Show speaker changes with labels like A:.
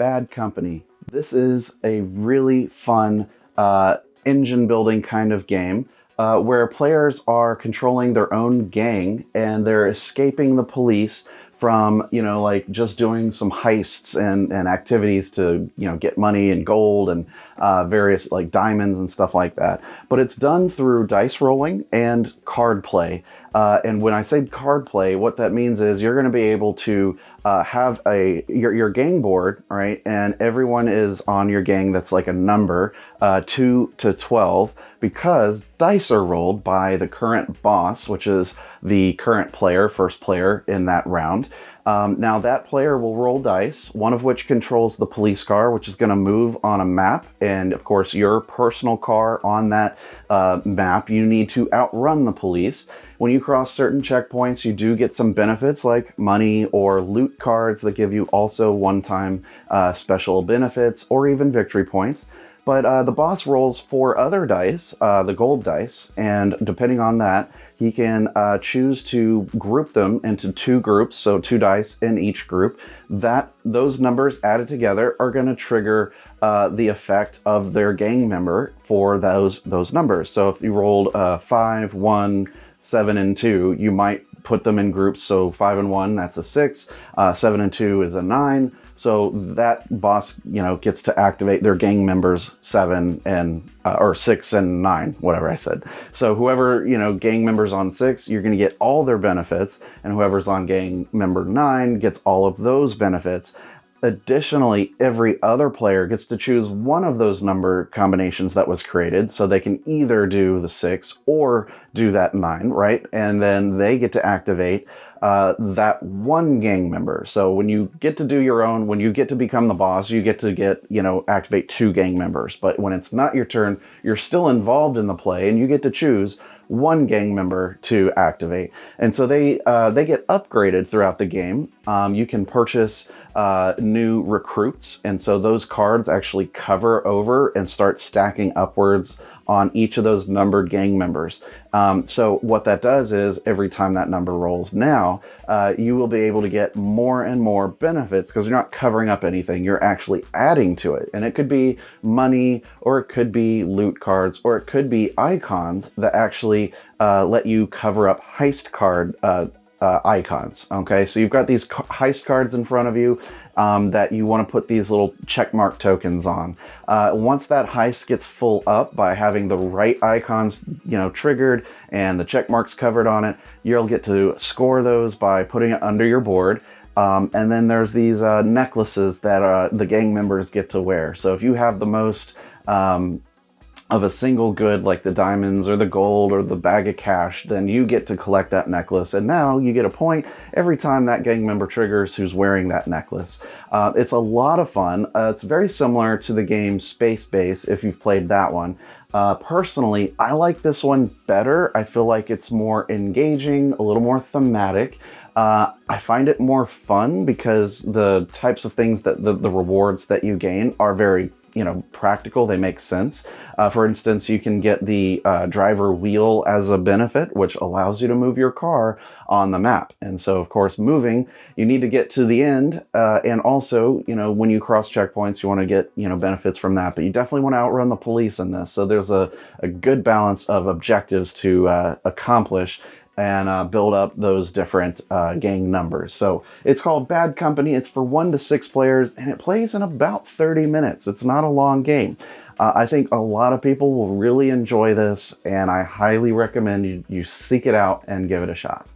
A: Bad Company. This is a really fun engine building kind of game where players are controlling their own gang and they're escaping the police from, like just doing some heists and activities to, get money and gold and various like diamonds and stuff like that. But it's done through dice rolling and card play. And when I say card play, what that means is you're going to be able to have your gang board, right? And everyone is on your gang that's like a number 2 to 12, because dice are rolled by the current boss, which is the current player, first player in that round. Now that player will roll dice, one of which controls the police car, which is going to move on a map. And of course, your personal car on that map, you need to outrun the police. When you cross certain checkpoints, you do get some benefits like money or loot cards that give you also one-time special benefits or even victory points. But the boss rolls 4 other dice, the gold dice, and depending on that, he can choose to group them into 2 groups, so 2 dice in each group. Those numbers added together are going to trigger the effect of their gang member for those numbers. So if you rolled 5, 1, 7, and 2, you might put them in groups. So 5 and 1, that's a 6. 7 and 2 is a 9. So that boss, gets to activate their gang members 7 and or 6 and 9, whatever I said. So whoever, gang members on 6, you're going to get all their benefits, and whoever's on gang member 9 gets all of those benefits. Additionally, every other player gets to choose one of those number combinations that was created, so they can either do the 6 or do that 9, right? And then they get to activate that one gang member. So when you get to do your own, when you get to become the boss, you get to activate 2 gang members. But when it's not your turn, you're still involved in the play, and you get to choose one gang member to activate. And so they get upgraded throughout the game. You can purchase new recruits, and so those cards actually cover over and start stacking upwards on each of those numbered gang members. So what that does is every time that number rolls now, you will be able to get more and more benefits because you're not covering up anything, you're actually adding to it. And it could be money, or it could be loot cards, or it could be icons that actually let you cover up heist card icons. Okay, so you've got these heist cards in front of you that you want to put these little checkmark tokens on. Once that heist gets full up by having the right icons, triggered and the check marks covered on it, you'll get to score those by putting it under your board. And then there's these necklaces that the gang members get to wear. So if you have the most of a single good, like the diamonds or the gold or the bag of cash, then you get to collect that necklace. And now you get a point every time that gang member triggers who's wearing that necklace. It's a lot of fun. It's very similar to the game Space Base, if you've played that one. Personally, I like this one better. I feel like it's more engaging, a little more thematic. I find it more fun because the types of things that the rewards that you gain are very practical. They make sense. For instance, you can get the driver wheel as a benefit, which allows you to move your car on the map. And so, of course, moving, you need to get to the end. And also, when you cross checkpoints, you want to get, benefits from that. But you definitely want to outrun the police in this. So there's a good balance of objectives to accomplish and build up those different gang numbers. So it's called Bad Company. It's for 1 to 6 players, and it plays in about 30 minutes. It's not a long game. I think a lot of people will really enjoy this, and I highly recommend you seek it out and give it a shot.